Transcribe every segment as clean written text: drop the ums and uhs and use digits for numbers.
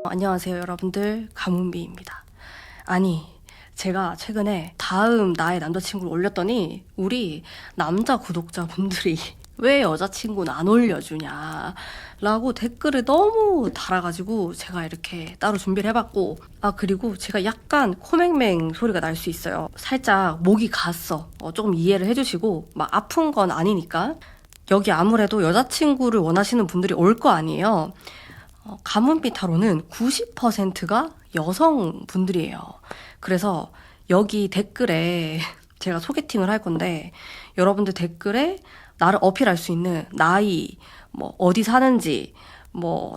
안녕하세요 여러분들, 가문비입니다. 아니, 제가 최근에 다음 나의 남자친구를 올렸더니 우리 남자 구독자분들이 왜 여자친구는 안 올려주냐 라고 댓글을 너무 달아가지고 제가 이렇게 따로 준비를 해봤고, 그리고 제가 약간 코맹맹 소리가 날 수 있어요. 살짝 목이 갔어. 조금 이해를 해주시고, 막 아픈 건 아니니까. 여기 아무래도 여자친구를 원하시는 분들이 올 거 아니에요. 가문비 타로는 90%가 여성분들이에요. 그래서 여기 댓글에 제가 소개팅을 할 건데, 여러분들 댓글에 나를 어필할 수 있는 나이, 어디 사는지,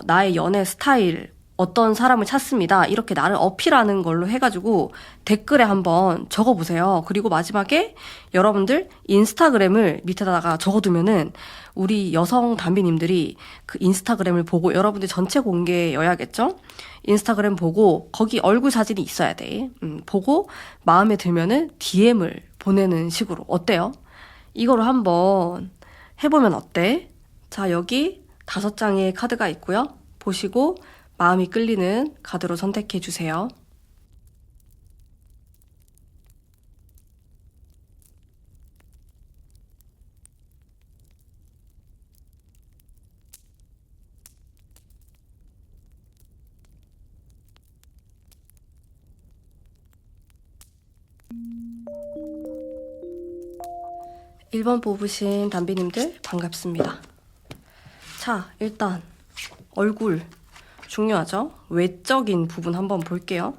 나의 연애 스타일, 어떤 사람을 찾습니다, 이렇게 나를 어필하는 걸로 해가지고 댓글에 한번 적어보세요. 그리고 마지막에 여러분들 인스타그램을 밑에다가 적어두면은 우리 여성 담비님들이 그 인스타그램을 보고, 여러분들 전체 공개여야겠죠? 인스타그램 보고 거기 얼굴 사진이 있어야 돼. 보고 마음에 들면은 DM을 보내는 식으로. 어때요? 이거로 한번 해보면 어때? 자, 여기 5장의 카드가 있고요. 보시고 마음이 끌리는 카드로 선택해 주세요. 일 번 뽑으신 담비님들 반갑습니다. 자, 일단 얼굴 중요하죠? 외적인 부분 한번 볼게요.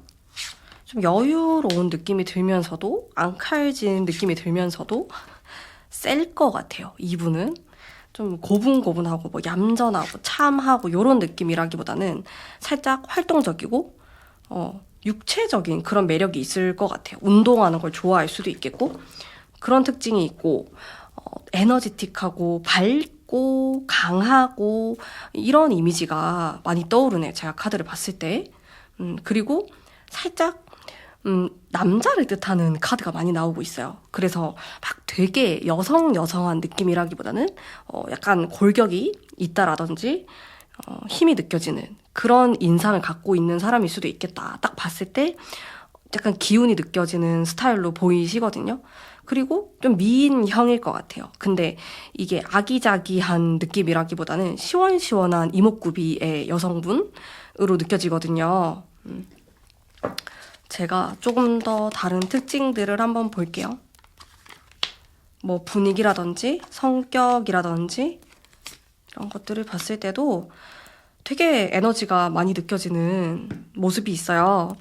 좀 여유로운 느낌이 들면서도, 앙칼진 느낌이 들면서도 셀 것 같아요. 이분은 좀 고분고분하고 얌전하고 참하고 이런 느낌이라기보다는 살짝 활동적이고 육체적인 그런 매력이 있을 것 같아요. 운동하는 걸 좋아할 수도 있겠고, 그런 특징이 있고, 에너지틱하고 밝고 강하고 이런 이미지가 많이 떠오르네요. 제가 카드를 봤을 때. 그리고 살짝 남자를 뜻하는 카드가 많이 나오고 있어요. 그래서 막 되게 여성한 느낌이라기보다는 약간 골격이 있다라든지 힘이 느껴지는 그런 인상을 갖고 있는 사람일 수도 있겠다. 딱 봤을 때 약간 기운이 느껴지는 스타일로 보이시거든요. 그리고 좀 미인형일 것 같아요. 근데 이게 아기자기한 느낌이라기보다는 시원시원한 이목구비의 여성분으로 느껴지거든요. 제가 조금 더 다른 특징들을 한번 볼게요. 분위기라든지 성격이라든지 이런 것들을 봤을 때도 되게 에너지가 많이 느껴지는 모습이 있어요.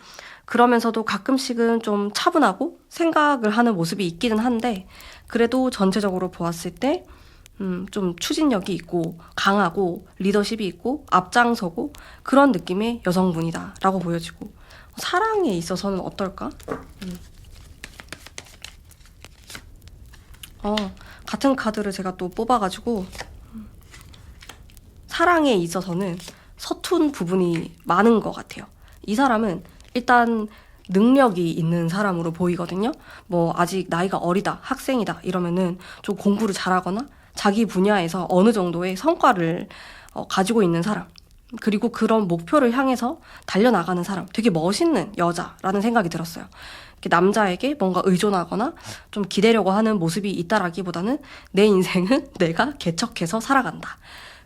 그러면서도 가끔씩은 좀 차분하고 생각을 하는 모습이 있기는 한데, 그래도 전체적으로 보았을 때 좀 추진력이 있고 강하고 리더십이 있고 앞장서고 그런 느낌의 여성분이다 라고 보여지고, 사랑에 있어서는 어떨까? 같은 카드를 제가 또 뽑아가지고, 사랑에 있어서는 서툰 부분이 많은 것 같아요. 이 사람은 일단 능력이 있는 사람으로 보이거든요. 아직 나이가 어리다, 학생이다 이러면은 좀 공부를 잘하거나 자기 분야에서 어느 정도의 성과를 가지고 있는 사람, 그리고 그런 목표를 향해서 달려나가는 사람, 되게 멋있는 여자라는 생각이 들었어요. 남자에게 뭔가 의존하거나 좀 기대려고 하는 모습이 있다라기보다는 내 인생은 내가 개척해서 살아간다,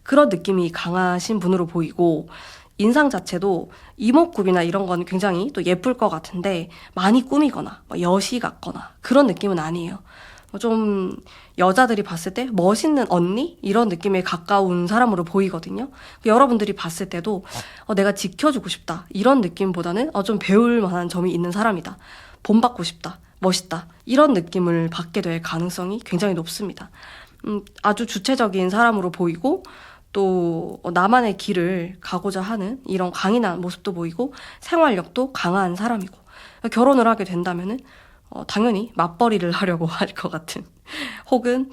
그런 느낌이 강하신 분으로 보이고, 인상 자체도 이목구비나 이런 건 굉장히 또 예쁠 것 같은데 많이 꾸미거나 여시 같거나 그런 느낌은 아니에요. 좀 여자들이 봤을 때 멋있는 언니? 이런 느낌에 가까운 사람으로 보이거든요. 여러분들이 봤을 때도 내가 지켜주고 싶다, 이런 느낌보다는 좀 배울 만한 점이 있는 사람이다, 본받고 싶다, 멋있다, 이런 느낌을 받게 될 가능성이 굉장히 높습니다. 아주 주체적인 사람으로 보이고, 또 나만의 길을 가고자 하는 이런 강인한 모습도 보이고, 생활력도 강한 사람이고, 결혼을 하게 된다면은 당연히 맞벌이를 하려고 할 것 같은, 혹은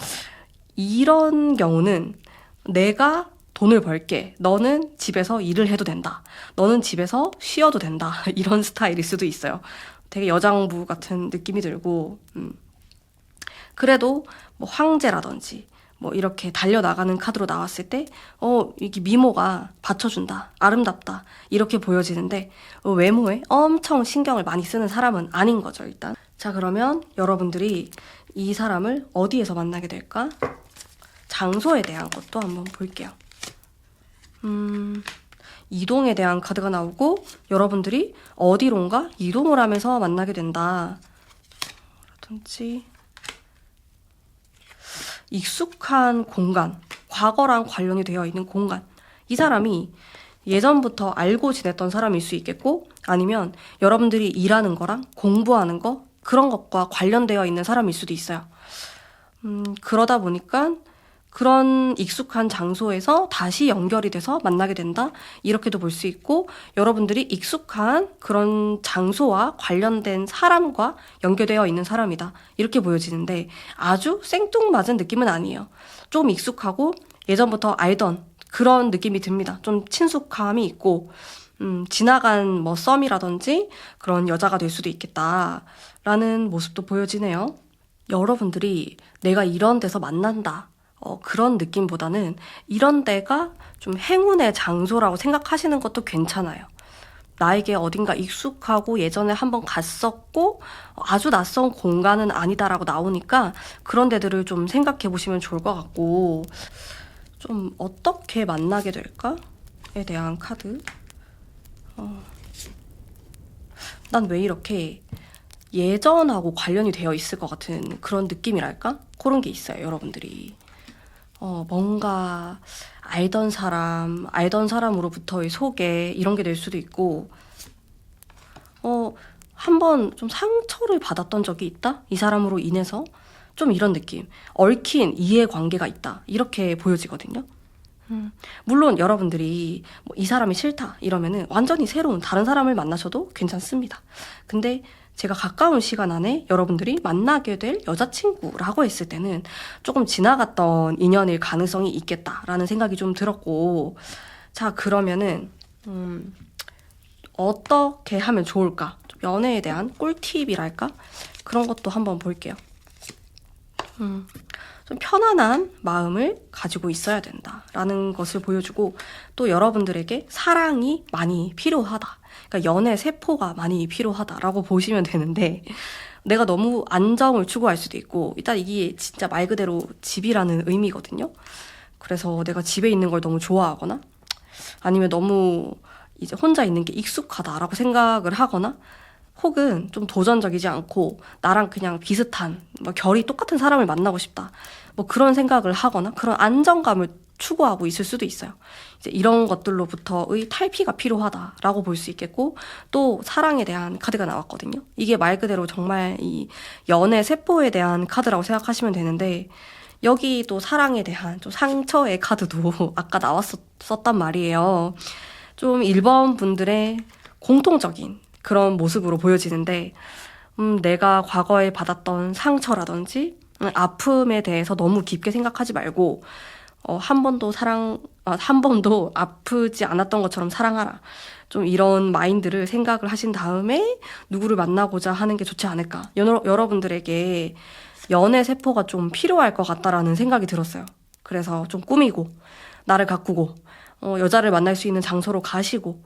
이런 경우는 내가 돈을 벌게, 너는 집에서 일을 해도 된다, 너는 집에서 쉬어도 된다, 이런 스타일일 수도 있어요. 되게 여장부 같은 느낌이 들고, 그래도 황제라든지 뭐 이렇게 달려나가는 카드로 나왔을 때 이게 미모가 받쳐준다, 아름답다 이렇게 보여지는데 외모에 엄청 신경을 많이 쓰는 사람은 아닌 거죠, 일단. 자, 그러면 여러분들이 이 사람을 어디에서 만나게 될까? 장소에 대한 것도 한번 볼게요. 이동에 대한 카드가 나오고 여러분들이 어디론가 이동을 하면서 만나게 된다 라든지 익숙한 공간, 과거랑 관련이 되어 있는 공간. 이 사람이 예전부터 알고 지냈던 사람일 수 있겠고 아니면 여러분들이 일하는 거랑 공부하는 거 그런 것과 관련되어 있는 사람일 수도 있어요. 그러다 보니까 그런 익숙한 장소에서 다시 연결이 돼서 만나게 된다 이렇게도 볼 수 있고 여러분들이 익숙한 그런 장소와 관련된 사람과 연결되어 있는 사람이다 이렇게 보여지는데 아주 생뚱맞은 느낌은 아니에요. 좀 익숙하고 예전부터 알던 그런 느낌이 듭니다. 좀 친숙함이 있고 지나간 뭐 썸이라든지 그런 여자가 될 수도 있겠다라는 모습도 보여지네요. 여러분들이 내가 이런 데서 만난다 그런 느낌보다는 이런 데가 좀 행운의 장소라고 생각하시는 것도 괜찮아요. 나에게 어딘가 익숙하고 예전에 한번 갔었고 아주 낯선 공간은 아니다라고 나오니까 그런 데들을 좀 생각해 보시면 좋을 것 같고 좀 어떻게 만나게 될까에 대한 카드. 난 왜 이렇게 예전하고 관련이 되어 있을 것 같은 그런 느낌이랄까? 그런 게 있어요, 여러분들이. 뭔가 알던 사람으로부터의 소개 이런 게 될 수도 있고 한번 좀 상처를 받았던 적이 있다? 이 사람으로 인해서 좀 이런 느낌. 얽힌 이해관계가 있다. 이렇게 보여지거든요. 물론 여러분들이 뭐 이 사람이 싫다 이러면은 완전히 새로운 다른 사람을 만나셔도 괜찮습니다. 근데 제가 가까운 시간 안에 여러분들이 만나게 될 여자친구라고 했을 때는 조금 지나갔던 인연일 가능성이 있겠다라는 생각이 좀 들었고 자 그러면은 어떻게 하면 좋을까? 좀 연애에 대한 꿀팁이랄까? 그런 것도 한번 볼게요. 좀 편안한 마음을 가지고 있어야 된다라는 것을 보여주고 또 여러분들에게 사랑이 많이 필요하다. 그러니까 연애 세포가 많이 필요하다라고 보시면 되는데 내가 너무 안정을 추구할 수도 있고 일단 이게 진짜 말 그대로 집이라는 의미거든요. 그래서 내가 집에 있는 걸 너무 좋아하거나 아니면 너무 이제 혼자 있는 게 익숙하다라고 생각을 하거나 혹은 좀 도전적이지 않고 나랑 그냥 비슷한 뭐 결이 똑같은 사람을 만나고 싶다. 뭐 그런 생각을 하거나 그런 안정감을 추구하고 있을 수도 있어요. 이제 이런 것들로부터의 탈피가 필요하다라고 볼 수 있겠고 또 사랑에 대한 카드가 나왔거든요. 이게 말 그대로 정말 이 연애 세포에 대한 카드라고 생각하시면 되는데 여기 또 사랑에 대한 좀 상처의 카드도 아까 나왔었단 말이에요. 좀 1번 분들의 공통적인 그런 모습으로 보여지는데 내가 과거에 받았던 상처라든지 아픔에 대해서 너무 깊게 생각하지 말고 한 번도 아프지 않았던 것처럼 사랑하라. 좀 이런 마인드를 생각을 하신 다음에 누구를 만나고자 하는 게 좋지 않을까. 여러분들에게 연애 세포가 좀 필요할 것 같다라는 생각이 들었어요. 그래서 좀 꾸미고 나를 가꾸고 여자를 만날 수 있는 장소로 가시고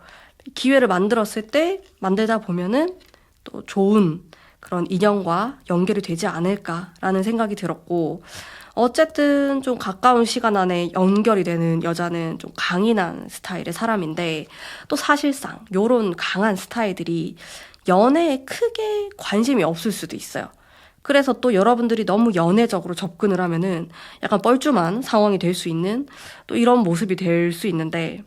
기회를 만들다 보면은 또 좋은 그런 인연과 연결이 되지 않을까라는 생각이 들었고 어쨌든 좀 가까운 시간 안에 연결이 되는 여자는 좀 강인한 스타일의 사람인데 또 사실상 요런 강한 스타일들이 연애에 크게 관심이 없을 수도 있어요. 그래서 또 여러분들이 너무 연애적으로 접근을 하면은 약간 뻘쭘한 상황이 될 수 있는 또 이런 모습이 될 수 있는데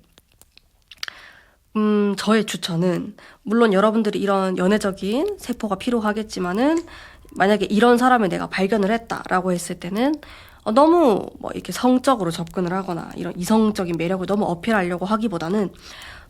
저의 추천은 물론 여러분들이 이런 연애적인 세포가 필요하겠지만은 만약에 이런 사람을 내가 발견을 했다라고 했을 때는 너무 뭐 이렇게 성적으로 접근을 하거나 이런 이성적인 매력을 너무 어필하려고 하기보다는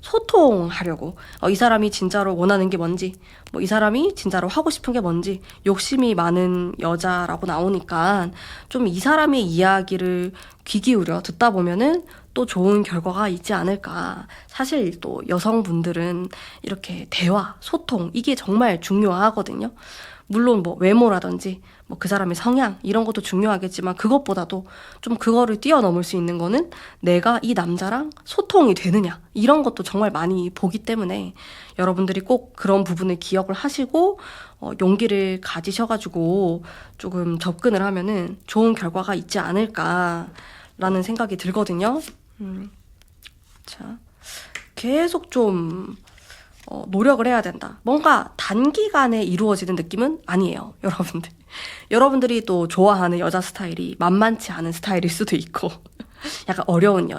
소통하려고 이 사람이 진짜로 원하는 게 뭔지 뭐 이 사람이 진짜로 하고 싶은 게 뭔지 욕심이 많은 여자라고 나오니까 좀 이 사람의 이야기를 귀 기울여 듣다 보면은 또 좋은 결과가 있지 않을까. 사실 또 여성분들은 이렇게 대화, 소통 이게 정말 중요하거든요. 물론 뭐 외모라든지 뭐 그 사람의 성향 이런 것도 중요하겠지만 그것보다도 좀 그거를 뛰어넘을 수 있는 거는 내가 이 남자랑 소통이 되느냐 이런 것도 정말 많이 보기 때문에 여러분들이 꼭 그런 부분을 기억을 하시고 용기를 가지셔가지고 조금 접근을 하면은 좋은 결과가 있지 않을까라는 생각이 들거든요. 자, 계속 좀 노력을 해야 된다. 뭔가 단기간에 이루어지는 느낌은 아니에요, 여러분들. 여러분들이 또 좋아하는 여자 스타일이 만만치 않은 스타일일 수도 있고 약간 어려운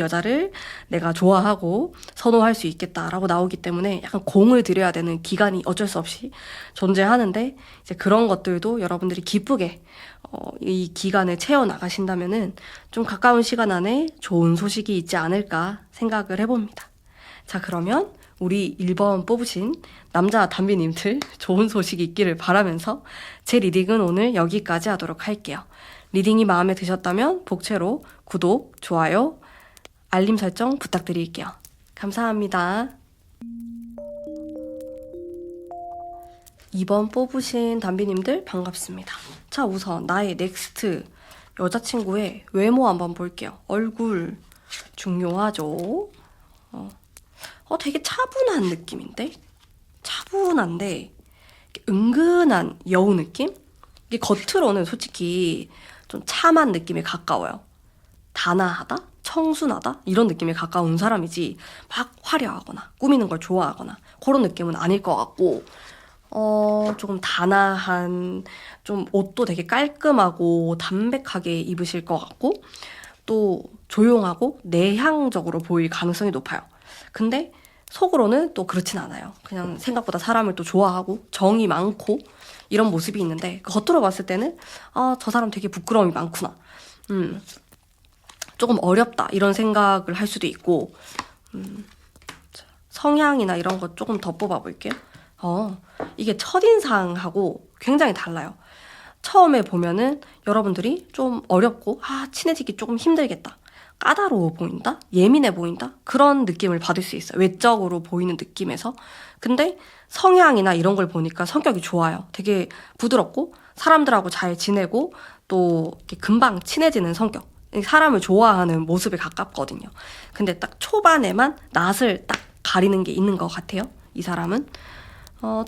여자를 내가 좋아하고 선호할 수 있겠다라고 나오기 때문에 약간 공을 들여야 되는 기간이 어쩔 수 없이 존재하는데 이제 그런 것들도 여러분들이 기쁘게 이 기간을 채워나가신다면은 좀 가까운 시간 안에 좋은 소식이 있지 않을까 생각을 해봅니다. 자, 그러면 우리 1번 뽑으신 남자 담비님들 좋은 소식이 있기를 바라면서 제 리딩은 오늘 여기까지 하도록 할게요. 리딩이 마음에 드셨다면 복채로 구독, 좋아요, 알림 설정 부탁드릴게요. 감사합니다. 2번 뽑으신 담비님들 반갑습니다. 자, 우선 나의 넥스트 여자친구의 외모 한번 볼게요. 얼굴 중요하죠. 되게 차분한 느낌인데? 차분한데 은근한 여우 느낌? 이게 겉으로는 솔직히 좀 참한 느낌에 가까워요. 단아하다? 청순하다? 이런 느낌에 가까운 사람이지 막 화려하거나 꾸미는 걸 좋아하거나 그런 느낌은 아닐 것 같고 조금 단아한 좀 옷도 되게 깔끔하고 담백하게 입으실 것 같고 또 조용하고 내향적으로 보일 가능성이 높아요. 근데 속으로는 또 그렇진 않아요. 그냥 생각보다 사람을 또 좋아하고 정이 많고 이런 모습이 있는데 겉으로 봤을 때는 저 사람 되게 부끄러움이 많구나. 조금 어렵다 이런 생각을 할 수도 있고 성향이나 이런 거 조금 더 뽑아볼게요. 이게 첫인상하고 굉장히 달라요. 처음에 보면은 여러분들이 좀 어렵고 친해지기 조금 힘들겠다. 까다로워 보인다? 예민해 보인다? 그런 느낌을 받을 수 있어요. 외적으로 보이는 느낌에서. 근데 성향이나 이런 걸 보니까 성격이 좋아요. 되게 부드럽고 사람들하고 잘 지내고 또 이렇게 금방 친해지는 성격. 사람을 좋아하는 모습에 가깝거든요. 근데 딱 초반에만 낯을 딱 가리는 게 있는 것 같아요. 이 사람은.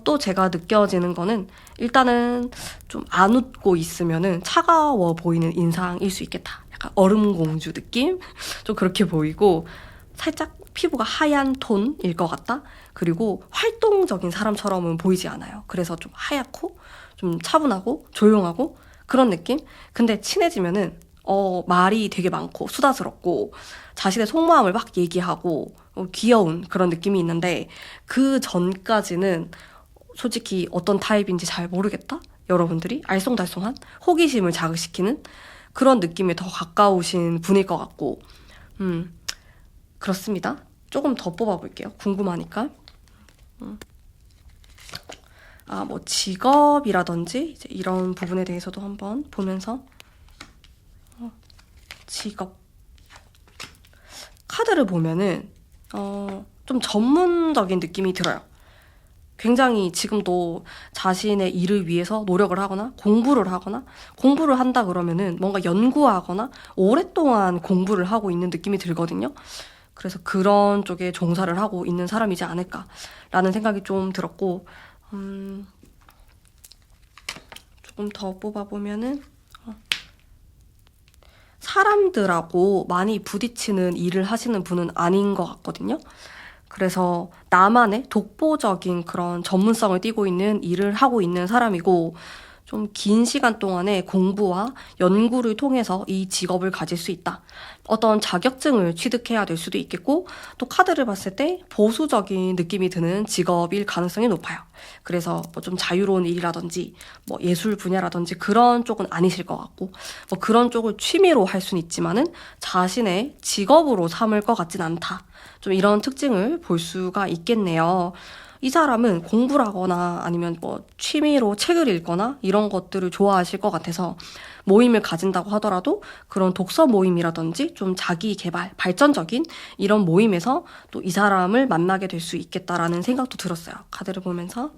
또 제가 느껴지는 거는 일단은 좀 안 웃고 있으면은 차가워 보이는 인상일 수 있겠다. 약간 얼음공주 느낌? 좀 그렇게 보이고 살짝 피부가 하얀 톤일 것 같다. 그리고 활동적인 사람처럼은 보이지 않아요. 그래서 좀 하얗고 좀 차분하고 조용하고 그런 느낌? 근데 친해지면은 말이 되게 많고 수다스럽고 자신의 속마음을 막 얘기하고 귀여운 그런 느낌이 있는데 그 전까지는 솔직히 어떤 타입인지 잘 모르겠다? 여러분들이 알쏭달쏭한 호기심을 자극시키는 그런 느낌에 더 가까우신 분일 것 같고 그렇습니다. 조금 더 뽑아볼게요. 궁금하니까. 뭐 직업이라든지 이제 이런 부분에 대해서도 한번 보면서 직업 카드를 보면은 좀 전문적인 느낌이 들어요. 굉장히 지금도 자신의 일을 위해서 노력을 하거나 공부를 한다 그러면은 뭔가 연구하거나 오랫동안 공부를 하고 있는 느낌이 들거든요. 그래서 그런 쪽에 종사를 하고 있는 사람이지 않을까라는 생각이 좀 들었고 조금 더 뽑아보면은 사람들하고 많이 부딪히는 일을 하시는 분은 아닌 것 같거든요. 그래서 나만의 독보적인 그런 전문성을 띠고 있는 일을 하고 있는 사람이고 좀 긴 시간 동안의 공부와 연구를 통해서 이 직업을 가질 수 있다. 어떤 자격증을 취득해야 될 수도 있겠고 또 카드를 봤을 때 보수적인 느낌이 드는 직업일 가능성이 높아요. 그래서 뭐 좀 자유로운 일이라든지 뭐 예술 분야라든지 그런 쪽은 아니실 것 같고 뭐 그런 쪽을 취미로 할 수는 있지만은 자신의 직업으로 삼을 것 같진 않다. 좀 이런 특징을 볼 수가 있겠네요. 이 사람은 공부를 하거나 아니면 뭐 취미로 책을 읽거나 이런 것들을 좋아하실 것 같아서 모임을 가진다고 하더라도 그런 독서 모임이라든지 좀 자기 개발, 발전적인 이런 모임에서 또 이 사람을 만나게 될 수 있겠다라는 생각도 들었어요. 카드를 보면서.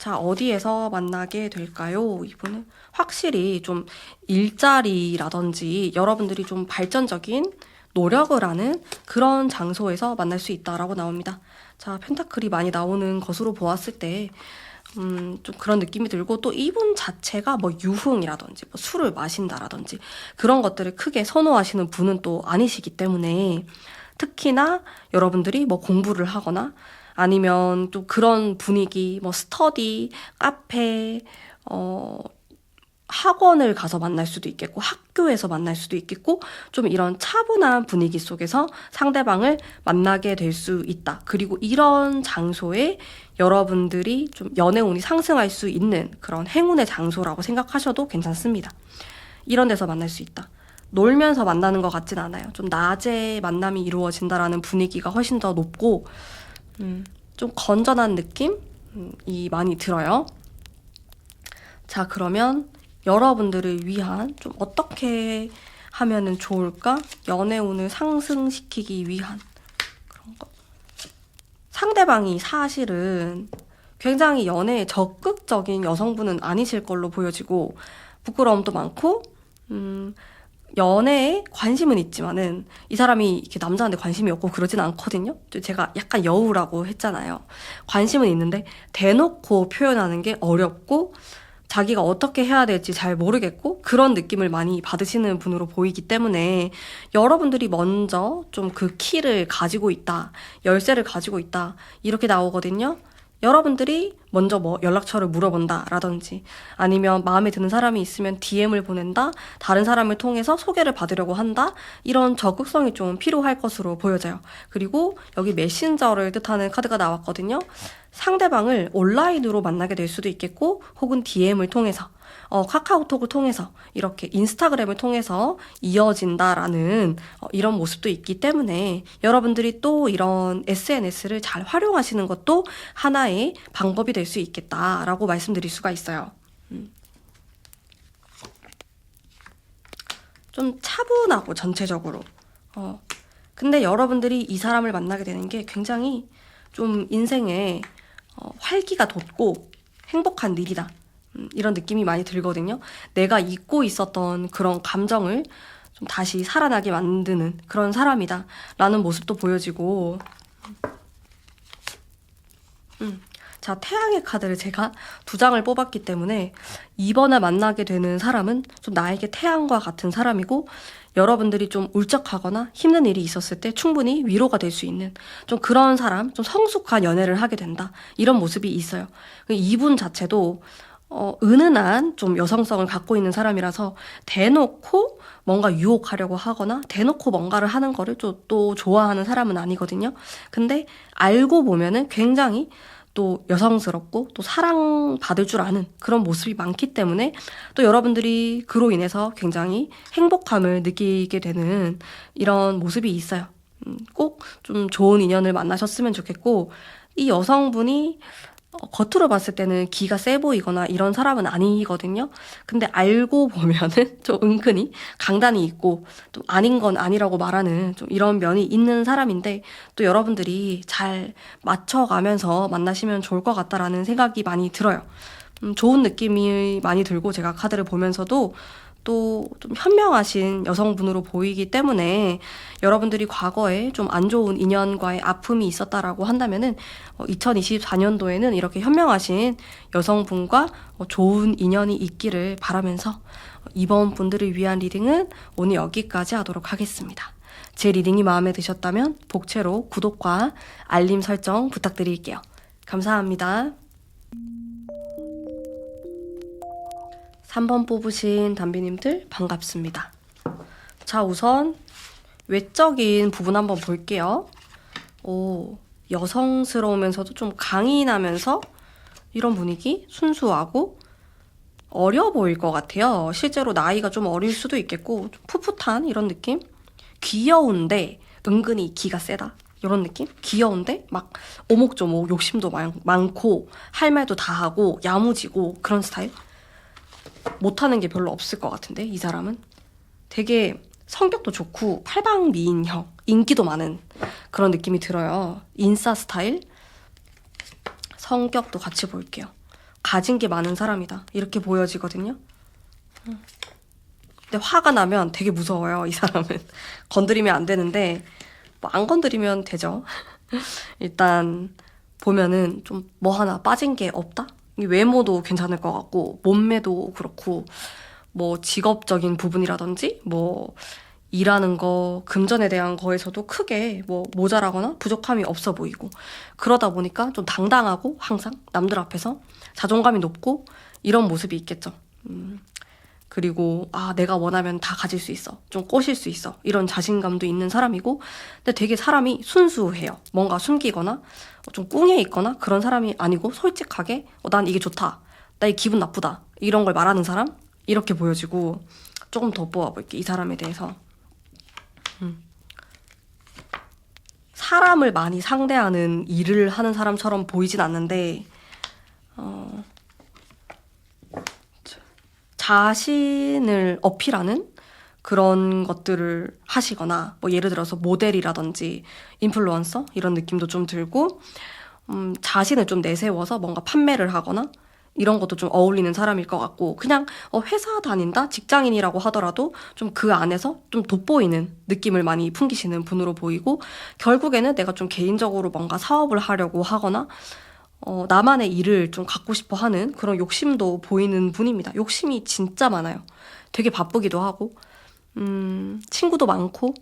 자, 어디에서 만나게 될까요? 이분은 확실히 좀 일자리라든지 여러분들이 좀 발전적인 노력을 하는 그런 장소에서 만날 수 있다라고 나옵니다. 자, 펜타클이 많이 나오는 것으로 보았을 때 좀 그런 느낌이 들고, 또 이분 자체가 뭐 유흥이라든지 뭐 술을 마신다라든지 그런 것들을 크게 선호하시는 분은 또 아니시기 때문에, 특히나 여러분들이 뭐 공부를 하거나 아니면 또 그런 분위기, 뭐 스터디, 카페, 학원을 가서 만날 수도 있겠고 학교에서 만날 수도 있겠고, 좀 이런 차분한 분위기 속에서 상대방을 만나게 될 수 있다. 그리고 이런 장소에 여러분들이 좀 연애운이 상승할 수 있는 그런 행운의 장소라고 생각하셔도 괜찮습니다. 이런 데서 만날 수 있다. 놀면서 만나는 것 같진 않아요. 좀 낮에 만남이 이루어진다라는 분위기가 훨씬 더 높고 좀 건전한 느낌이 많이 들어요. 자, 그러면 여러분들을 위한 좀 어떻게 하면은 좋을까? 연애운을 상승시키기 위한 그런 거. 상대방이 사실은 굉장히 연애에 적극적인 여성분은 아니실 걸로 보여지고, 부끄러움도 많고, 연애에 관심은 있지만은 이 사람이 이렇게 남자한테 관심이 없고 그러진 않거든요. 제가 약간 여우라고 했잖아요. 관심은 있는데 대놓고 표현하는 게 어렵고, 자기가 어떻게 해야 될지 잘 모르겠고, 그런 느낌을 많이 받으시는 분으로 보이기 때문에 여러분들이 먼저 좀 그 키를 가지고 있다, 열쇠를 가지고 있다, 이렇게 나오거든요. 여러분들이 먼저 뭐 연락처를 물어본다 라든지, 아니면 마음에 드는 사람이 있으면 DM을 보낸다, 다른 사람을 통해서 소개를 받으려고 한다, 이런 적극성이 좀 필요할 것으로 보여져요. 그리고 여기 메신저를 뜻하는 카드가 나왔거든요. 상대방을 온라인으로 만나게 될 수도 있겠고, 혹은 DM을 통해서, 카카오톡을 통해서, 이렇게 인스타그램을 통해서 이어진다라는 이런 모습도 있기 때문에, 여러분들이 또 이런 SNS를 잘 활용하시는 것도 하나의 방법이 될 수 있겠다라고 말씀드릴 수가 있어요. 좀 차분하고 전체적으로. 근데 여러분들이 이 사람을 만나게 되는 게 굉장히 좀 인생에 활기가 돋고 행복한 일이다. 이런 느낌이 많이 들거든요. 내가 잊고 있었던 그런 감정을 좀 다시 살아나게 만드는 그런 사람이다 라는 모습도 보여지고, 자, 태양의 카드를 제가 2장을 뽑았기 때문에 이번에 만나게 되는 사람은 좀 나에게 태양과 같은 사람이고, 여러분들이 좀 울적하거나 힘든 일이 있었을 때 충분히 위로가 될 수 있는 좀 그런 사람, 좀 성숙한 연애를 하게 된다, 이런 모습이 있어요. 이분 자체도 은은한 좀 여성성을 갖고 있는 사람이라서 대놓고 뭔가 유혹하려고 하거나 대놓고 뭔가를 하는 거를 또 좋아하는 사람은 아니거든요. 근데 알고 보면은 굉장히 또 여성스럽고 또 사랑받을 줄 아는 그런 모습이 많기 때문에, 또 여러분들이 그로 인해서 굉장히 행복함을 느끼게 되는 이런 모습이 있어요. 꼭 좀 좋은 인연을 만나셨으면 좋겠고, 이 여성분이 겉으로 봤을 때는 기가 세 보이거나 이런 사람은 아니거든요. 근데 알고 보면은 좀 은근히 강단이 있고 좀 아닌 건 아니라고 말하는 좀 이런 면이 있는 사람인데, 또 여러분들이 잘 맞춰가면서 만나시면 좋을 것 같다라는 생각이 많이 들어요. 좋은 느낌이 많이 들고, 제가 카드를 보면서도 또 좀 현명하신 여성분으로 보이기 때문에, 여러분들이 과거에 좀 안 좋은 인연과의 아픔이 있었다라고 한다면은 2024년도에는 이렇게 현명하신 여성분과 좋은 인연이 있기를 바라면서, 이번 분들을 위한 리딩은 오늘 여기까지 하도록 하겠습니다. 제 리딩이 마음에 드셨다면 복채로 구독과 알림 설정 부탁드릴게요. 감사합니다. 3번 뽑으신 담비님들 반갑습니다. 자, 우선 외적인 부분 한번 볼게요. 여성스러우면서도 좀 강인하면서 이런 분위기, 순수하고 어려 보일 것 같아요. 실제로 나이가 좀 어릴 수도 있겠고, 좀 풋풋한 이런 느낌? 귀여운데 은근히 기가 세다, 이런 느낌? 귀여운데 막 오목조목 욕심도 많고 할 말도 다 하고 야무지고 그런 스타일? 못하는 게 별로 없을 것 같은데, 이 사람은 되게 성격도 좋고 팔방미인형, 인기도 많은 그런 느낌이 들어요. 인싸 스타일. 성격도 같이 볼게요. 가진 게 많은 사람이다. 이렇게 보여지거든요. 근데 화가 나면 되게 무서워요, 이 사람은. 건드리면 안 되는데, 뭐 안 건드리면 되죠. 일단, 보면은 좀 뭐 하나 빠진 게 없다? 이 외모도 괜찮을 것 같고, 몸매도 그렇고, 뭐 직업적인 부분이라든지, 뭐 일하는 거, 금전에 대한 거에서도 크게 뭐 모자라거나 부족함이 없어 보이고, 그러다 보니까 좀 당당하고 항상 남들 앞에서 자존감이 높고 이런 모습이 있겠죠. 그리고 내가 원하면 다 가질 수 있어. 좀 꼬실 수 있어. 이런 자신감도 있는 사람이고, 근데 되게 사람이 순수해요. 뭔가 숨기거나 좀 꿍해 있거나 그런 사람이 아니고 솔직하게 난 이게 좋다. 나 이 기분 나쁘다. 이런 걸 말하는 사람? 이렇게 보여지고 조금 더 뽑아볼게. 이 사람에 대해서. 사람을 많이 상대하는 일을 하는 사람처럼 보이진 않는데 자신을 어필하는 그런 것들을 하시거나 뭐 예를 들어서 모델이라든지 인플루언서 이런 느낌도 좀 들고 자신을 좀 내세워서 뭔가 판매를 하거나 이런 것도 좀 어울리는 사람일 것 같고 그냥 회사 다닌다? 직장인이라고 하더라도 좀 그 안에서 좀 돋보이는 느낌을 많이 풍기시는 분으로 보이고 결국에는 내가 좀 개인적으로 뭔가 사업을 하려고 하거나 나만의 일을 좀 갖고 싶어 하는 그런 욕심도 보이는 분입니다. 욕심이 진짜 많아요. 되게 바쁘기도 하고 친구도 많고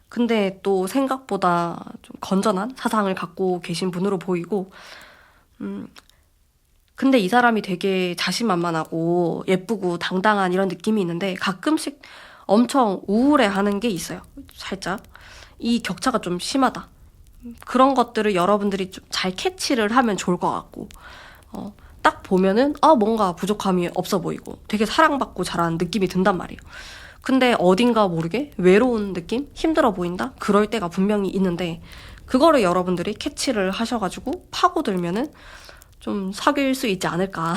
근데 또 생각보다 좀 건전한 사상을 갖고 계신 분으로 보이고 근데 이 사람이 되게 자신만만하고 예쁘고 당당한 이런 느낌이 있는데 가끔씩 엄청 우울해하는 게 있어요. 살짝. 이 격차가 좀 심하다. 그런 것들을 여러분들이 좀 잘 캐치를 하면 좋을 것 같고 딱 보면은 뭔가 부족함이 없어 보이고 되게 사랑받고 자라는 느낌이 든단 말이에요. 근데 어딘가 모르게 외로운 느낌? 힘들어 보인다? 그럴 때가 분명히 있는데 그거를 여러분들이 캐치를 하셔가지고 파고들면은 좀 사귈 수 있지 않을까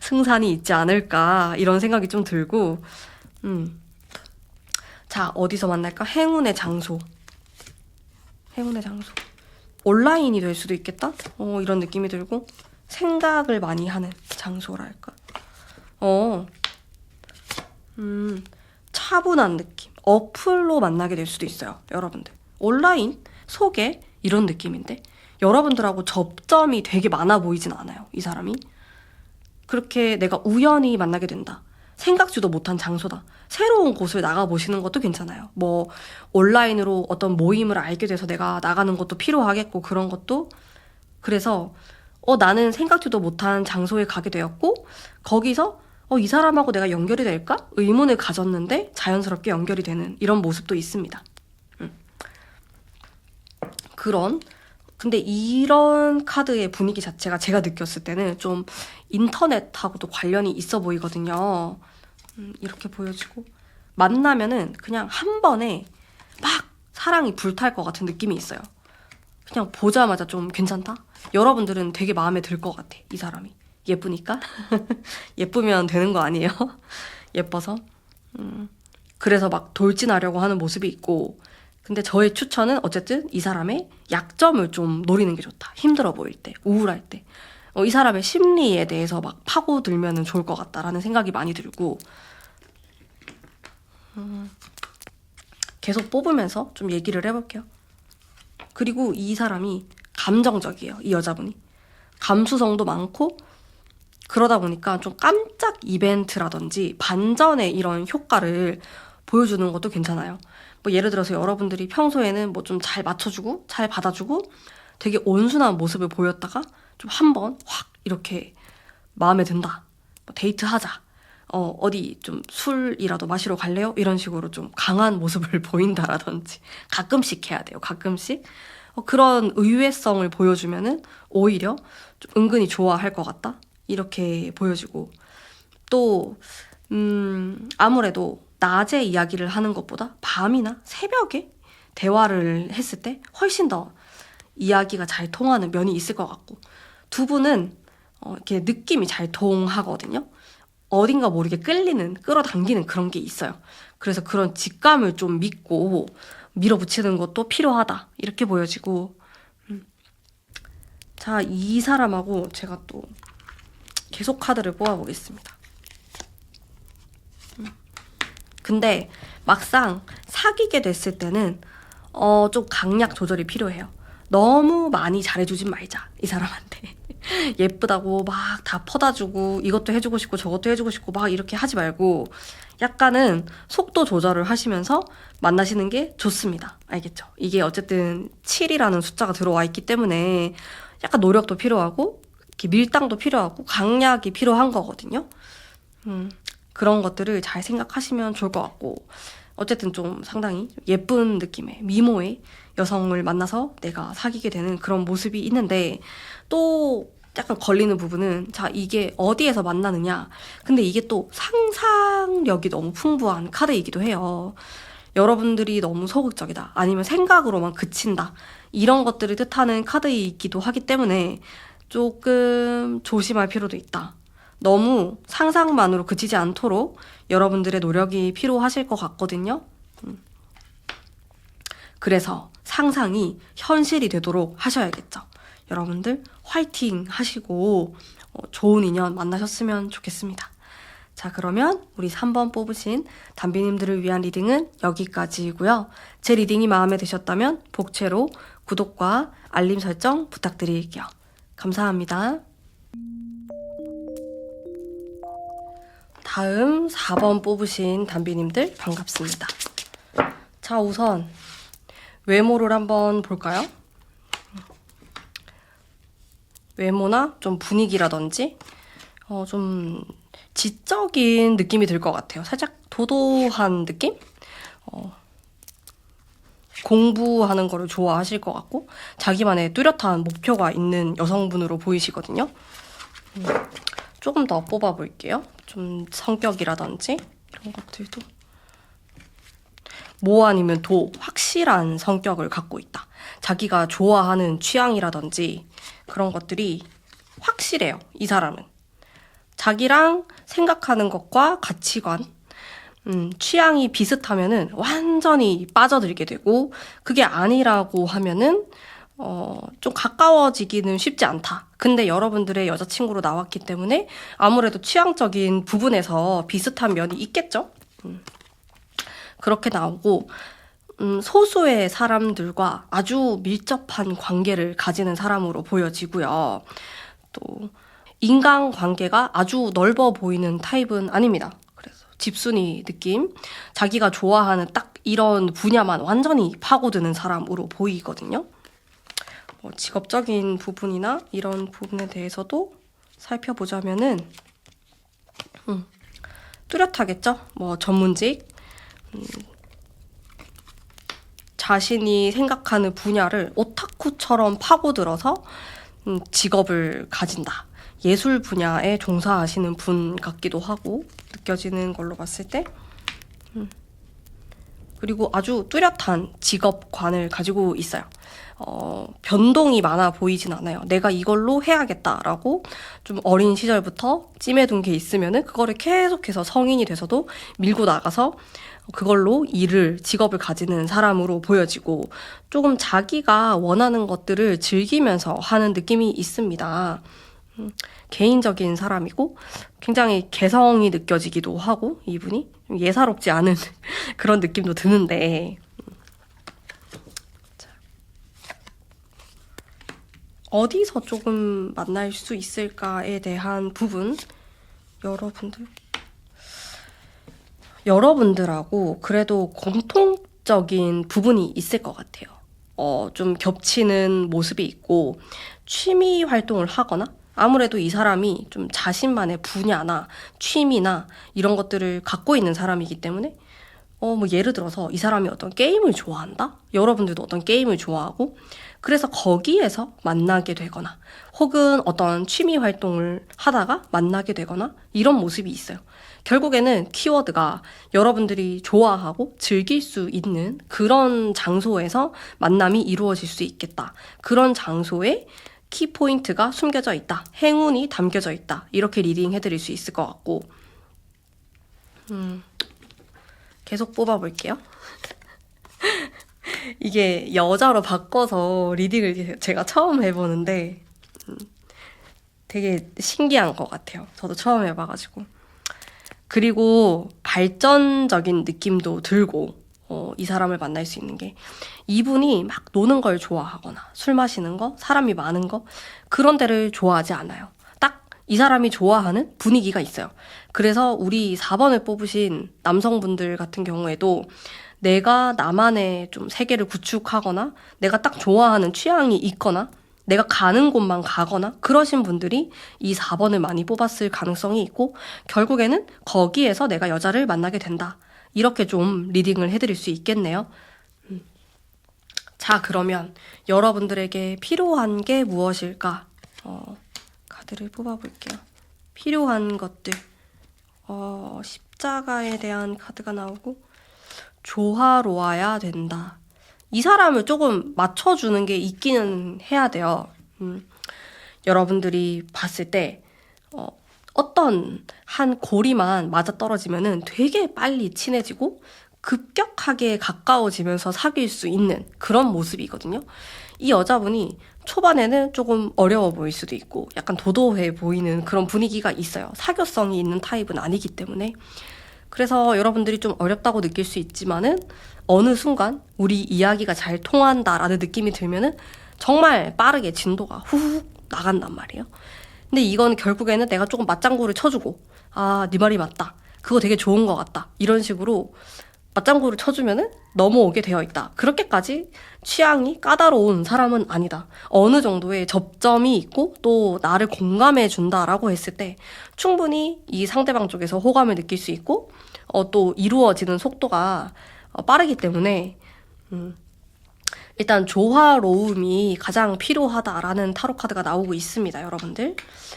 승산이 있지 않을까 이런 생각이 좀 들고 자 어디서 만날까? 행운의 장소 온라인이 될 수도 있겠다? 이런 느낌이 들고 생각을 많이 하는 장소랄까 차분한 느낌 어플로 만나게 될 수도 있어요. 여러분들 온라인 소개 이런 느낌인데 여러분들하고 접점이 되게 많아 보이진 않아요. 이 사람이 그렇게 내가 우연히 만나게 된다. 생각지도 못한 장소다. 새로운 곳을 나가보시는 것도 괜찮아요. 뭐 온라인으로 어떤 모임을 알게 돼서 내가 나가는 것도 필요하겠고 그런 것도 그래서 나는 생각지도 못한 장소에 가게 되었고 거기서 이 사람하고 내가 연결이 될까? 의문을 가졌는데 자연스럽게 연결이 되는 이런 모습도 있습니다. 근데 이런 카드의 분위기 자체가 제가 느꼈을 때는 좀 인터넷하고도 관련이 있어 보이거든요. 이렇게 보여지고 만나면은 그냥 한 번에 막 사랑이 불탈 것 같은 느낌이 있어요. 그냥 보자마자 좀 괜찮다? 여러분들은 되게 마음에 들 것 같아. 이 사람이. 예쁘니까? 예쁘면 되는 거 아니에요? 예뻐서. 그래서 막 돌진하려고 하는 모습이 있고 근데 저의 추천은 어쨌든 이 사람의 약점을 좀 노리는 게 좋다. 힘들어 보일 때, 우울할 때. 이 사람의 심리에 대해서 막 파고들면 좋을 것 같다라는 생각이 많이 들고 계속 뽑으면서 좀 얘기를 해볼게요. 그리고 이 사람이 감정적이에요. 이 여자분이. 감수성도 많고 그러다 보니까 좀 깜짝 이벤트라든지 반전의 이런 효과를 보여주는 것도 괜찮아요. 뭐 예를 들어서 여러분들이 평소에는 뭐 좀 잘 맞춰주고 잘 받아주고 되게 온순한 모습을 보였다가 좀 한번 확 이렇게 마음에 든다. 뭐 데이트하자. 어디 좀 술이라도 마시러 갈래요? 이런 식으로 좀 강한 모습을 보인다라든지 가끔씩 해야 돼요. 가끔씩. 그런 의외성을 보여주면은 오히려 좀 은근히 좋아할 것 같다. 이렇게 보여지고 또 아무래도 낮에 이야기를 하는 것보다 밤이나 새벽에 대화를 했을 때 훨씬 더 이야기가 잘 통하는 면이 있을 것 같고 두 분은 이렇게 느낌이 잘 통하거든요. 어딘가 모르게 끌어당기는 그런 게 있어요. 그래서 그런 직감을 좀 믿고 밀어붙이는 것도 필요하다. 이렇게 보여지고 자, 이 사람하고 제가 또 계속 카드를 뽑아보겠습니다. 근데 막상 사귀게 됐을 때는 좀 강약 조절이 필요해요. 너무 많이 잘해주진 말자, 이 사람한테. 예쁘다고 막 다 퍼다 주고 이것도 해주고 싶고 저것도 해주고 싶고 막 이렇게 하지 말고 약간은 속도 조절을 하시면서 만나시는 게 좋습니다. 알겠죠? 이게 어쨌든 7이라는 숫자가 들어와 있기 때문에 약간 노력도 필요하고 이렇게 밀당도 필요하고 강약이 필요한 거거든요. 그런 것들을 잘 생각하시면 좋을 것 같고, 어쨌든 좀 상당히 예쁜 느낌의 미모의 여성을 만나서 내가 사귀게 되는 그런 모습이 있는데, 또 약간 걸리는 부분은, 자, 이게 어디에서 만나느냐. 근데 이게 또 상상력이 너무 풍부한 카드이기도 해요. 여러분들이 너무 소극적이다, 아니면 생각으로만 그친다, 이런 것들을 뜻하는 카드이기도 하기 때문에 조금 조심할 필요도 있다. 너무 상상만으로 그치지 않도록 여러분들의 노력이 필요하실 것 같거든요. 그래서 상상이 현실이 되도록 하셔야겠죠. 여러분들 화이팅 하시고 좋은 인연 만나셨으면 좋겠습니다. 자, 그러면 우리 3번 뽑으신 담비님들을 위한 리딩은 여기까지고요. 제 리딩이 마음에 드셨다면 복채로 구독과 알림 설정 부탁드릴게요. 감사합니다. 다음 4번 뽑으신 담비님들 반갑습니다. 자, 우선 외모를 한번 볼까요? 외모나 좀 분위기라든지 좀 지적인 느낌이 들 것 같아요. 살짝 도도한 느낌? 공부하는 거를 좋아하실 것 같고 자기만의 뚜렷한 목표가 있는 여성분으로 보이시거든요. 조금 더 뽑아볼게요. 좀 성격이라든지 이런 것들도 뭐 아니면 도, 확실한 성격을 갖고 있다. 자기가 좋아하는 취향이라든지 그런 것들이 확실해요. 이 사람은. 자기랑 생각하는 것과 가치관, 취향이 비슷하면은 완전히 빠져들게 되고, 그게 아니라고 하면은 좀 가까워지기는 쉽지 않다. 근데 여러분들의 여자친구로 나왔기 때문에 아무래도 취향적인 부분에서 비슷한 면이 있겠죠? 그렇게 나오고, 소수의 사람들과 아주 밀접한 관계를 가지는 사람으로 보여지고요. 또 인간관계가 아주 넓어 보이는 타입은 아닙니다. 그래서 집순이 느낌, 자기가 좋아하는 딱 이런 분야만 완전히 파고드는 사람으로 보이거든요. 직업적인 부분이나 이런 부분에 대해서도 살펴보자면은 뚜렷하겠죠? 전문직, 자신이 생각하는 분야를 오타쿠처럼 파고들어서 직업을 가진다. 예술 분야에 종사하시는 분 같기도 하고 느껴지는 걸로 봤을 때, 그리고 아주 뚜렷한 직업관을 가지고 있어요. 변동이 많아 보이진 않아요. 내가 이걸로 해야겠다라고 좀 어린 시절부터 찜해둔 게 있으면은 그거를 계속해서 성인이 돼서도 밀고 나가서 그걸로 직업을 가지는 사람으로 보여지고, 조금 자기가 원하는 것들을 즐기면서 하는 느낌이 있습니다. 개인적인 사람이고 굉장히 개성이 느껴지기도 하고, 이분이 예사롭지 않은 그런 느낌도 드는데, 어디서 조금 만날 수 있을까에 대한 부분, 여러분들하고 그래도 공통적인 부분이 있을 것 같아요. 좀 겹치는 모습이 있고, 취미 활동을 하거나, 아무래도 이 사람이 좀 자신만의 분야나 취미나 이런 것들을 갖고 있는 사람이기 때문에, 예를 들어서 이 사람이 어떤 게임을 좋아한다? 여러분들도 어떤 게임을 좋아하고, 그래서 거기에서 만나게 되거나, 혹은 어떤 취미 활동을 하다가 만나게 되거나, 이런 모습이 있어요. 결국에는 키워드가 여러분들이 좋아하고 즐길 수 있는 그런 장소에서 만남이 이루어질 수 있겠다. 그런 장소에 키포인트가 숨겨져 있다. 행운이 담겨져 있다. 이렇게 리딩 해드릴 수 있을 것 같고, 계속 뽑아볼게요. 이게 여자로 바꿔서 리딩을 제가 처음 해보는데, 되게 신기한 것 같아요. 저도 처음 해봐가지고. 그리고 발전적인 느낌도 들고, 이 사람을 만날 수 있는 게, 이분이 막 노는 걸 좋아하거나 술 마시는 거, 사람이 많은 거, 그런 데를 좋아하지 않아요. 딱 이 사람이 좋아하는 분위기가 있어요. 그래서 우리 4번을 뽑으신 남성분들 같은 경우에도 내가 나만의 좀 세계를 구축하거나 내가 딱 좋아하는 취향이 있거나 내가 가는 곳만 가거나 그러신 분들이 이 4번을 많이 뽑았을 가능성이 있고, 결국에는 거기에서 내가 여자를 만나게 된다. 이렇게 좀 리딩을 해드릴 수 있겠네요. 자, 그러면 여러분들에게 필요한 게 무엇일까? 카드를 뽑아볼게요. 필요한 것들. 십자가에 대한 카드가 나오고, 조화로워야 된다. 이 사람을 조금 맞춰주는 게 있기는 해야 돼요. 여러분들이 봤을 때 어떤 한 고리만 맞아떨어지면은 되게 빨리 친해지고 급격하게 가까워지면서 사귈 수 있는 그런 모습이거든요. 이 여자분이 초반에는 조금 어려워 보일 수도 있고 약간 도도해 보이는 그런 분위기가 있어요. 사교성이 있는 타입은 아니기 때문에. 그래서 여러분들이 좀 어렵다고 느낄 수 있지만은 어느 순간 우리 이야기가 잘 통한다라는 느낌이 들면은 정말 빠르게 진도가 후훅 나간단 말이에요. 근데 이건 결국에는 내가 조금 맞장구를 쳐주고, 아, 네 말이 맞다. 그거 되게 좋은 것 같다. 이런 식으로 맞장구를 쳐주면은 넘어오게 되어 있다. 그렇게까지 취향이 까다로운 사람은 아니다. 어느 정도의 접점이 있고 또 나를 공감해 준다라고 했을 때 충분히 이 상대방 쪽에서 호감을 느낄 수 있고 또 이루어지는 속도가 빠르기 때문에 일단 조화로움이 가장 필요하다라는 타로 카드가 나오고 있습니다, 여러분들.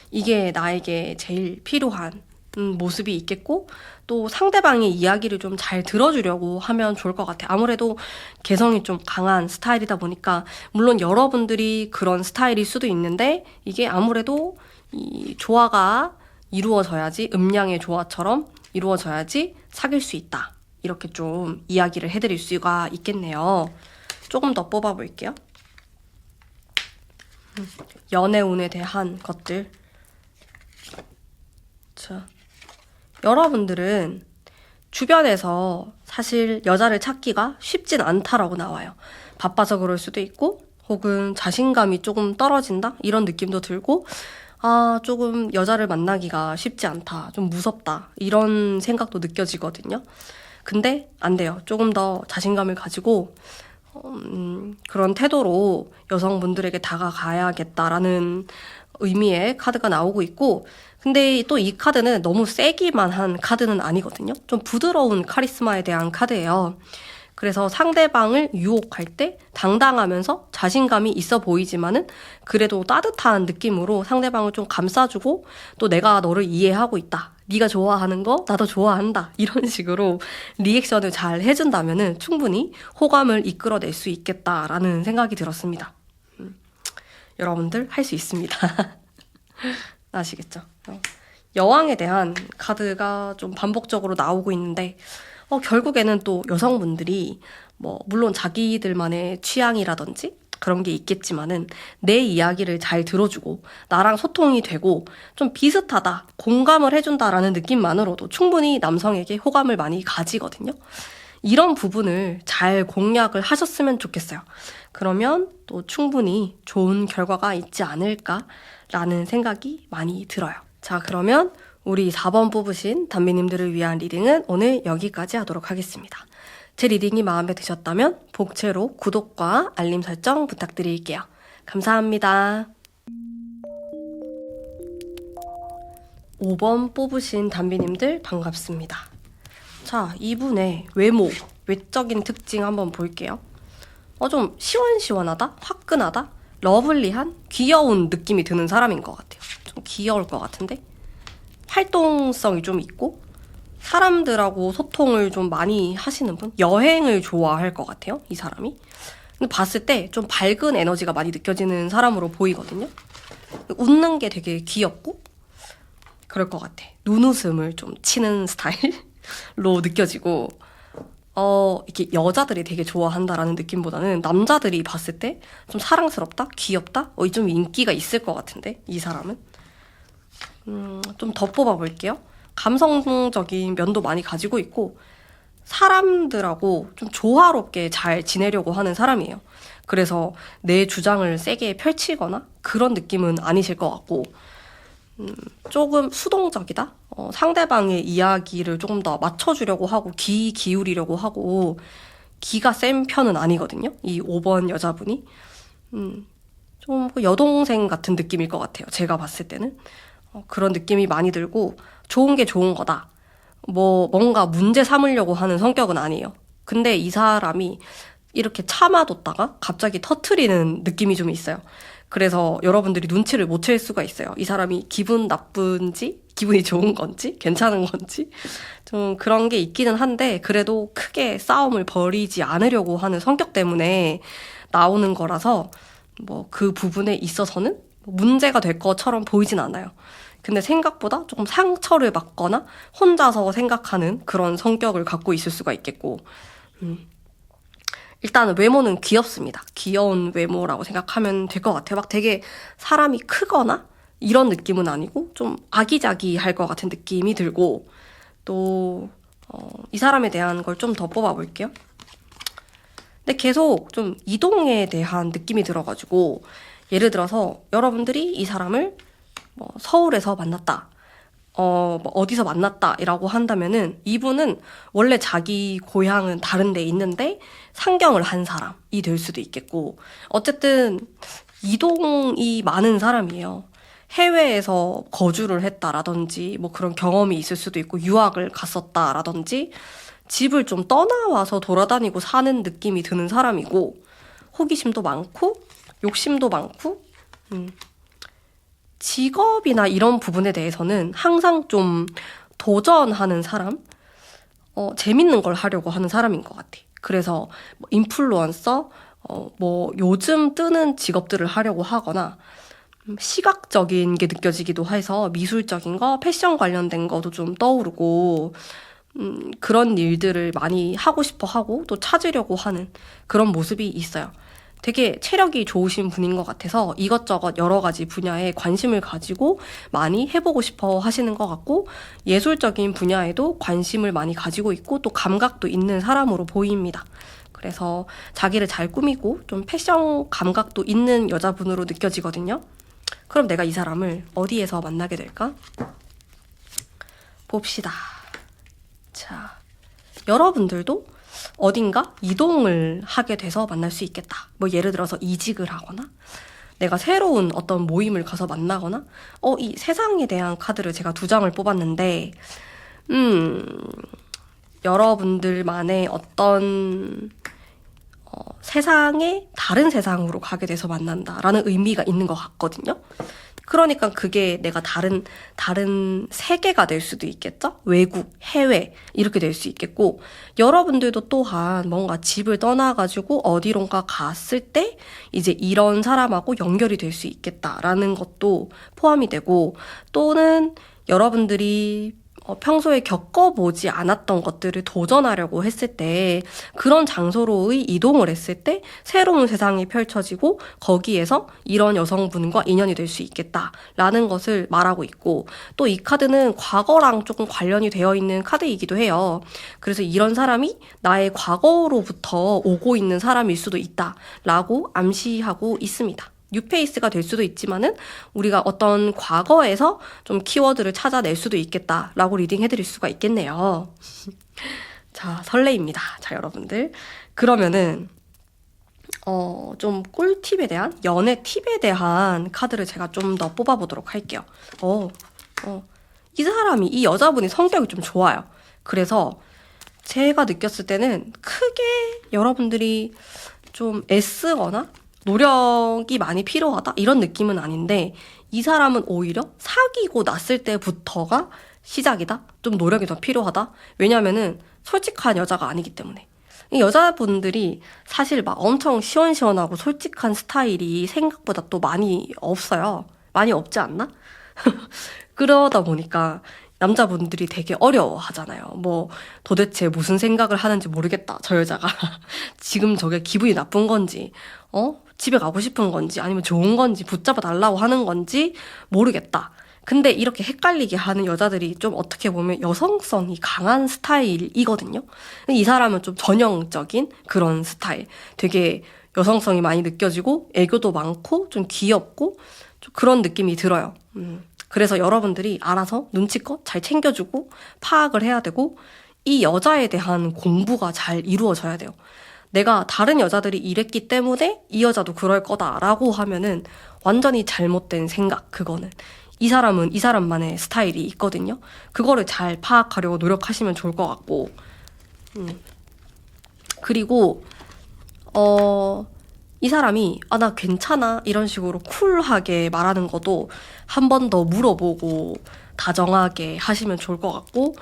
이게 나에게 제일 필요한 모습이 있겠고, 또 상대방의 이야기를 좀 잘 들어주려고 하면 좋을 것 같아요. 아무래도 개성이 좀 강한 스타일이다 보니까, 물론 여러분들이 그런 스타일일 수도 있는데, 이게 아무래도 이 조화가 이루어져야지, 음양의 조화처럼 이루어져야지 사귈 수 있다. 이렇게 좀 이야기를 해드릴 수가 있겠네요. 조금 더 뽑아볼게요. 연애운에 대한 것들. 자, 여러분들은 주변에서 사실 여자를 찾기가 쉽진 않다라고 나와요. 바빠서 그럴 수도 있고, 혹은 자신감이 조금 떨어진다? 이런 느낌도 들고, 아, 조금 여자를 만나기가 쉽지 않다. 좀 무섭다. 이런 생각도 느껴지거든요. 근데 안 돼요. 조금 더 자신감을 가지고, 그런 태도로 여성분들에게 다가가야겠다라는 의미의 카드가 나오고 있고, 근데 또 이 카드는 너무 세기만 한 카드는 아니거든요. 좀 부드러운 카리스마에 대한 카드예요. 그래서 상대방을 유혹할 때 당당하면서 자신감이 있어 보이지만은 그래도 따뜻한 느낌으로 상대방을 좀 감싸주고, 또 내가 너를 이해하고 있다. 네가 좋아하는 거 나도 좋아한다. 이런 식으로 리액션을 잘 해준다면은 충분히 호감을 이끌어낼 수 있겠다라는 생각이 들었습니다. 여러분들 할 수 있습니다. 아시겠죠? 여왕에 대한 카드가 좀 반복적으로 나오고 있는데, 결국에는 또 여성분들이 물론 자기들만의 취향이라든지 그런 게 있겠지만은 내 이야기를 잘 들어주고 나랑 소통이 되고 좀 비슷하다, 공감을 해준다라는 느낌만으로도 충분히 남성에게 호감을 많이 가지거든요. 이런 부분을 잘 공략을 하셨으면 좋겠어요. 그러면 또 충분히 좋은 결과가 있지 않을까라는 생각이 많이 들어요. 자, 그러면 우리 4번 뽑으신 단비님들을 위한 리딩은 오늘 여기까지 하도록 하겠습니다. 제 리딩이 마음에 드셨다면 복채로 구독과 알림 설정 부탁드릴게요. 감사합니다. 5번 뽑으신 단비님들 반갑습니다. 자, 이분의 외모, 외적인 특징 한번 볼게요. 좀 시원시원하다? 화끈하다? 러블리한? 귀여운 느낌이 드는 사람인 것 같아요. 좀 귀여울 것 같은데? 활동성이 좀 있고 사람들하고 소통을 좀 많이 하시는 분? 여행을 좋아할 것 같아요, 이 사람이. 근데 봤을 때 좀 밝은 에너지가 많이 느껴지는 사람으로 보이거든요. 웃는 게 되게 귀엽고 그럴 것 같아. 눈웃음을 좀 치는 스타일로 느껴지고, 이렇게 여자들이 되게 좋아한다라는 느낌보다는 남자들이 봤을 때 좀 사랑스럽다? 귀엽다? 좀 인기가 있을 것 같은데, 이 사람은. 좀 더 뽑아볼게요. 감성적인 면도 많이 가지고 있고 사람들하고 좀 조화롭게 잘 지내려고 하는 사람이에요. 그래서 내 주장을 세게 펼치거나 그런 느낌은 아니실 것 같고 조금 수동적이다? 상대방의 이야기를 조금 더 맞춰주려고 하고 귀 기울이려고 하고 기가 센 편은 아니거든요. 이 5번 여자분이. 좀 여동생 같은 느낌일 것 같아요. 제가 봤을 때는. 그런 느낌이 많이 들고 좋은 게 좋은 거다. 뭔가 문제 삼으려고 하는 성격은 아니에요. 근데 이 사람이 이렇게 참아뒀다가 갑자기 터트리는 느낌이 좀 있어요. 그래서 여러분들이 눈치를 못 챌 수가 있어요. 이 사람이 기분 나쁜지, 기분이 좋은 건지, 괜찮은 건지. 좀 그런 게 있기는 한데, 그래도 크게 싸움을 벌이지 않으려고 하는 성격 때문에 나오는 거라서, 그 부분에 있어서는 문제가 될 것처럼 보이진 않아요. 근데 생각보다 조금 상처를 받거나 혼자서 생각하는 그런 성격을 갖고 있을 수가 있겠고, 일단 외모는 귀엽습니다. 귀여운 외모라고 생각하면 될 것 같아요. 막 되게 사람이 크거나 이런 느낌은 아니고 좀 아기자기할 것 같은 느낌이 들고 또 이 사람에 대한 걸 좀 더 뽑아볼게요. 근데 계속 좀 이동에 대한 느낌이 들어가지고 예를 들어서 여러분들이 이 사람을 서울에서 만났다. 어디서 만났다라고 한다면은 이분은 원래 자기 고향은 다른 데 있는데 상경을 한 사람이 될 수도 있겠고 어쨌든 이동이 많은 사람이에요. 해외에서 거주를 했다라든지 그런 경험이 있을 수도 있고 유학을 갔었다라든지 집을 좀 떠나와서 돌아다니고 사는 느낌이 드는 사람이고 호기심도 많고 욕심도 많고 직업이나 이런 부분에 대해서는 항상 좀 도전하는 사람, 재밌는 걸 하려고 하는 사람인 것 같아. 그래서 인플루언서, 요즘 뜨는 직업들을 하려고 하거나 시각적인 게 느껴지기도 해서 미술적인 거, 패션 관련된 것도 좀 떠오르고 그런 일들을 많이 하고 싶어 하고 또 찾으려고 하는 그런 모습이 있어요. 되게 체력이 좋으신 분인 것 같아서 이것저것 여러 가지 분야에 관심을 가지고 많이 해보고 싶어 하시는 것 같고 예술적인 분야에도 관심을 많이 가지고 있고 또 감각도 있는 사람으로 보입니다. 그래서 자기를 잘 꾸미고 좀 패션 감각도 있는 여자분으로 느껴지거든요. 그럼 내가 이 사람을 어디에서 만나게 될까? 봅시다. 자, 여러분들도 어딘가 이동을 하게 돼서 만날 수 있겠다. 예를 들어서 이직을 하거나 내가 새로운 어떤 모임을 가서 만나거나 이 세상에 대한 카드를 제가 2장을 뽑았는데 여러분들만의 어떤 세상에 다른 세상으로 가게 돼서 만난다라는 의미가 있는 것 같거든요. 그러니까 그게 내가 다른 세계가 될 수도 있겠죠? 외국, 해외 이렇게 될 수 있겠고 여러분들도 또한 뭔가 집을 떠나가지고 어디론가 갔을 때 이제 이런 사람하고 연결이 될 수 있겠다라는 것도 포함이 되고 또는 여러분들이 평소에 겪어보지 않았던 것들을 도전하려고 했을 때 그런 장소로의 이동을 했을 때 새로운 세상이 펼쳐지고 거기에서 이런 여성분과 인연이 될 수 있겠다라는 것을 말하고 있고 또 이 카드는 과거랑 조금 관련이 되어 있는 카드이기도 해요. 그래서 이런 사람이 나의 과거로부터 오고 있는 사람일 수도 있다라고 암시하고 있습니다. 뉴페이스가 될 수도 있지만은 우리가 어떤 과거에서 좀 키워드를 찾아낼 수도 있겠다라고 리딩 해드릴 수가 있겠네요. 자, 설레입니다. 자, 여러분들. 그러면은 좀 꿀팁에 대한 연애 팁에 대한 카드를 제가 좀 더 뽑아보도록 할게요. 이 여자분이 성격이 좀 좋아요. 그래서 제가 느꼈을 때는 크게 여러분들이 좀 애쓰거나 노력이 많이 필요하다? 이런 느낌은 아닌데 이 사람은 오히려 사귀고 났을 때부터가 시작이다? 좀 노력이 더 필요하다? 왜냐면은 솔직한 여자가 아니기 때문에. 이 여자분들이 사실 막 엄청 시원시원하고 솔직한 스타일이 생각보다 또 많이 없어요. 많이 없지 않나? 그러다 보니까 남자분들이 되게 어려워하잖아요. 도대체 무슨 생각을 하는지 모르겠다, 저 여자가. 지금 저게 기분이 나쁜 건지, 집에 가고 싶은 건지, 아니면 좋은 건지, 붙잡아 달라고 하는 건지 모르겠다. 근데 이렇게 헷갈리게 하는 여자들이 좀 어떻게 보면 여성성이 강한 스타일이거든요. 이 사람은 좀 전형적인 그런 스타일. 되게 여성성이 많이 느껴지고 애교도 많고 좀 귀엽고 좀 그런 느낌이 들어요. 그래서 여러분들이 알아서 눈치껏 잘 챙겨주고 파악을 해야 되고 이 여자에 대한 공부가 잘 이루어져야 돼요. 내가 다른 여자들이 이랬기 때문에 이 여자도 그럴 거다라고 하면은 완전히 잘못된 생각, 그거는. 이 사람은 이 사람만의 스타일이 있거든요. 그거를 잘 파악하려고 노력하시면 좋을 것 같고. 그리고, 이 사람이, 나 괜찮아. 이런 식으로 쿨하게 말하는 것도 한 번 더 물어보고 다정하게 하시면 좋을 것 같고,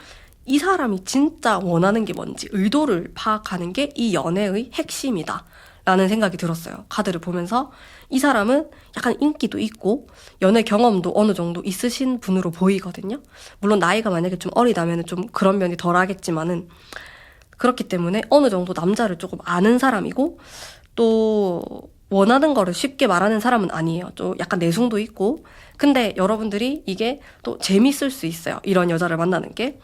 이 사람이 진짜 원하는 게 뭔지 의도를 파악하는 게 이 연애의 핵심이다 라는 생각이 들었어요. 카드를 보면서 이 사람은 약간 인기도 있고 연애 경험도 어느 정도 있으신 분으로 보이거든요. 물론 나이가 만약에 좀 어리다면 좀 그런 면이 덜하겠지만은 그렇기 때문에 어느 정도 남자를 조금 아는 사람이고 또 원하는 거를 쉽게 말하는 사람은 아니에요. 좀 약간 내숭도 있고. 근데 여러분들이 이게 또 재밌을 수 있어요. 이런 여자를 만나는 게.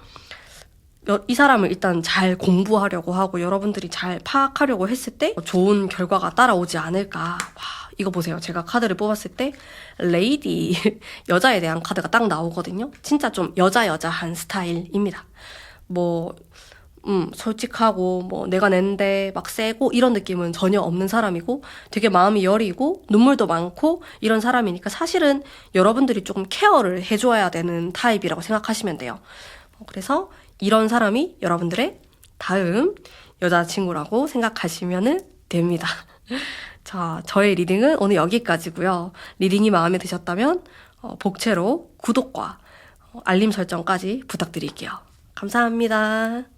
이 사람을 일단 잘 공부하려고 하고 여러분들이 잘 파악하려고 했을 때 좋은 결과가 따라오지 않을까. 와, 이거 보세요. 제가 카드를 뽑았을 때 레이디, 여자에 대한 카드가 딱 나오거든요. 진짜 좀 여자한 스타일입니다. 솔직하고 내가 낸데 막 세고 이런 느낌은 전혀 없는 사람이고 되게 마음이 여리고 눈물도 많고 이런 사람이니까 사실은 여러분들이 조금 케어를 해줘야 되는 타입이라고 생각하시면 돼요. 그래서 이런 사람이 여러분들의 다음 여자친구라고 생각하시면 됩니다. 자, 저의 리딩은 오늘 여기까지고요. 리딩이 마음에 드셨다면 복채로 구독과 알림 설정까지 부탁드릴게요. 감사합니다.